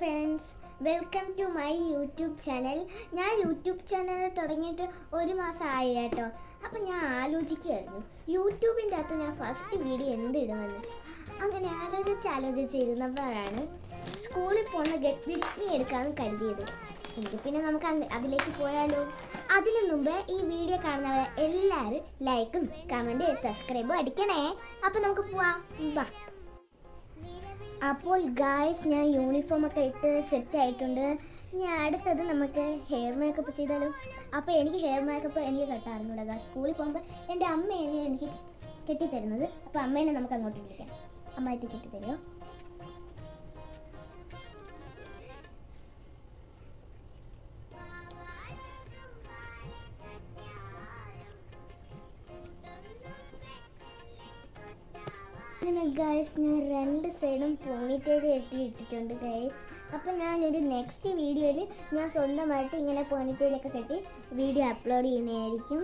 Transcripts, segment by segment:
Friends, welcome to my YouTube channel. ഞാൻ YouTube channel തുടങ്ങിയിട്ട് 1 മാസമായി കേട്ടോ. അപ്പം ഞാൻ ആലോചിക്കുകയായിരുന്നു യൂട്യൂബിൻ്റെ അകത്ത് ഞാൻ ഫസ്റ്റ് വീഡിയോ എന്തിടുമെന്ന്. അങ്ങനെ ആലോചിച്ചിരുന്നപ്പോഴാണ് സ്കൂളിൽ പോകുന്ന ഗെറ്റ് വിത്ത് മീ എടുക്കാമെന്ന് കരുതിയത്. എങ്കിൽ പിന്നെ നമുക്ക് അതിലേക്ക് പോയാലോ. അതിനു മുമ്പ് ഈ വീഡിയോ കാണുന്നവർ എല്ലാവരും ലൈക്കും കമൻറ്റും സബ്സ്ക്രൈബും അടിക്കണേ. അപ്പം നമുക്ക് പോവാം. ബാ. അപ്പോൾ ഗായ്സ്, ഞാൻ യൂണിഫോം ഒക്കെ ഇട്ട് സെറ്റ് ആയിട്ടുണ്ട്. ഞാൻ അടുത്തത് നമുക്ക് ഹെയർ മേക്കപ്പ് ചെയ്താലോ. അപ്പോൾ എനിക്ക് ഹെയർ മേക്കപ്പ് എനിക്ക് കെട്ടാറുണ്ട്. സ്കൂളിൽ പോകുമ്പോൾ എൻ്റെ അമ്മയാണ് എനിക്ക് കെട്ടിത്തരുന്നത്. അപ്പോൾ അമ്മേനെ നമുക്ക് അങ്ങോട്ട് വിളിക്കാം. അമ്മയായിട്ട് കെട്ടിത്തരുമോ? അങ്ങനെ ഗൈസ്, ഞാൻ 2 സൈഡും പോണിറ്റെയിൽ കെട്ടിയിട്ടിട്ടുണ്ട് ഗൈസ്. അപ്പം ഞാനൊരു നെക്സ്റ്റ് വീഡിയോയിൽ ഞാൻ സ്വന്തമായിട്ട് ഇങ്ങനെ പോണിറ്റെയിലൊക്കെ കെട്ടി വീഡിയോ അപ്ലോഡ് ചെയ്യുന്നതായിരിക്കും.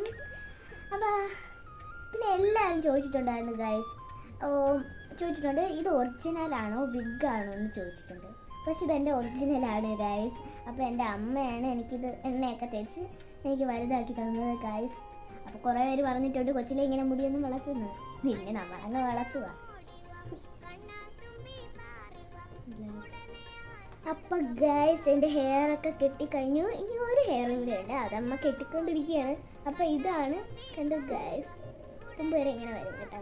അപ്പോൾ പിന്നെ എല്ലാവരും ചോദിച്ചിട്ടുണ്ടായിരുന്നു ഗൈസ്, ചോദിച്ചിട്ടുണ്ട് ഇത് ഒറിജിനലാണോ വിഗാണോ എന്ന് ചോദിച്ചിട്ടുണ്ട്. പക്ഷെ ഇതെൻ്റെ ഒറിജിനലാണ് ഗൈസ്. അപ്പോൾ എൻ്റെ അമ്മയാണ് എനിക്കിത് എണ്ണയൊക്കെ തേച്ച് എനിക്ക് വലുതാക്കി തന്നത് ഗൈസ്. അപ്പോൾ കുറേ പേര് പറഞ്ഞിട്ടുണ്ട് കൊച്ചിലെ ഇങ്ങനെ മുടിയൊന്നും വളർത്തുന്നത്. പിന്നെ നമ്മളങ്ങ് വളർത്തുക. അപ്പം ഗൈസ്, എൻ്റെ ഹെയർ ഒക്കെ കെട്ടിക്കഴിഞ്ഞു. ഇനി ഒരു ഹെയറും കൂടെ ഉണ്ട്, അതമ്മ കെട്ടിക്കൊണ്ടിരിക്കുകയാണ്. അപ്പം ഇതാണ് കണ്ടു ഗൈസ്, തുമ്പ് വരെ ഇങ്ങനെ വരും കേട്ടോ.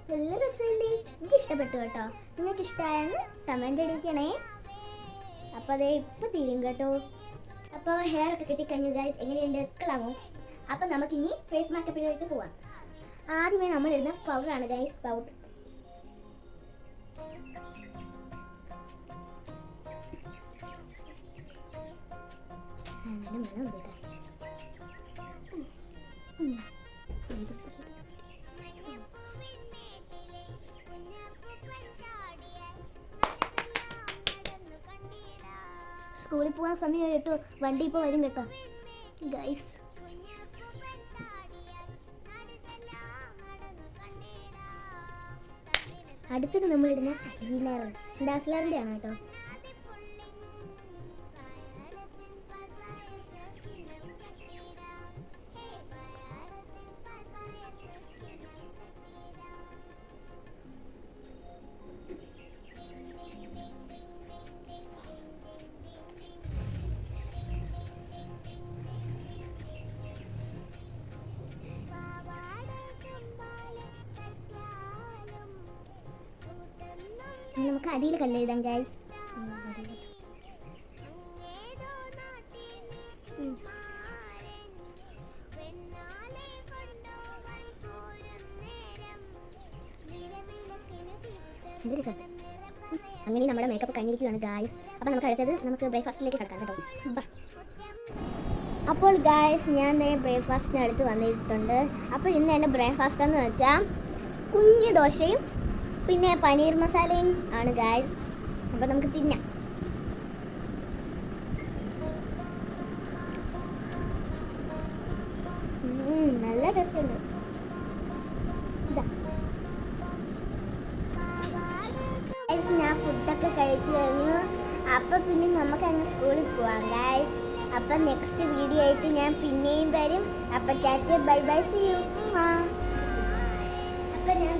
നല്ല രസമില്ലേ? എനിക്ക് ഇഷ്ടപ്പെട്ടു കേട്ടോ. നിങ്ങൾക്ക് ഇഷ്ടമായെന്ന് കമൻ്റ് അടിക്കണേ. അപ്പം അതേ ഇപ്പം തീരും കേട്ടോ. അപ്പോൾ ഹെയർ ഒക്കെ കെട്ടിക്കഴിഞ്ഞു ഗൈസ്. എങ്ങനെയുണ്ട്? കളാമോ? അപ്പം നമുക്കിനി ഫേസ് മേക്കപ്പിലേക്ക് പോവാം. ആദ്യമേ നമ്മൾ ഇടുന്ന പൗഡറാണ് ഗൈസ്. പൗഡർ സ്കൂളിൽ പോകാൻ സമയം കേട്ടോ. വണ്ടി ഇപ്പോൾ വരും കേട്ടോ ഗൈസ്. അടുത്തത് നമ്മളിടുന്ന ഐലൈനറാണ്. ഡാസ്ലറിൻ്റെ ആണ് കേട്ടോ. നമുക്ക് അടിയിൽ കല്ലെഴുതാം ഗൈസ്. അങ്ങനെ നമ്മുടെ മേക്കപ്പ് കഴിഞ്ഞിരിക്കുകയാണ് ഗായ്സ്. അപ്പം നമുക്ക് അടുത്തത് നമുക്ക് ബ്രേക്ക്ഫാസ്റ്റിലേക്ക് കിടക്കാം കേട്ടോ. അപ്പോൾ ഗായ്സ്, ഞാൻ ബ്രേക്ക്ഫാസ്റ്റിന് അടുത്ത് വന്നിട്ടുണ്ട്. അപ്പോൾ ഇന്ന് എൻ്റെ ബ്രേക്ക്ഫാസ്റ്റ് എന്ന് വെച്ചാൽ കുഞ്ഞു ദോശയും പിന്നെ പനീർ മസാലയും ആണ് ഗായ്സ്. അപ്പോൾ നമുക്ക് തിന്നാം. നല്ല ടേസ്റ്റ് ഉണ്ട്. ഞാൻ ഫുഡൊക്കെ കഴിച്ചു കഴിഞ്ഞു. അപ്പം പിന്നെ നമുക്ക് അങ്ങ് സ്കൂളിൽ പോവാം ഗായ്സ്. അപ്പം നെക്സ്റ്റ് വീഡിയോ ആയിട്ട് ഞാൻ പിന്നെയും വരും. അപ്പം tata bye bye, see you. അപ്പം ഞാൻ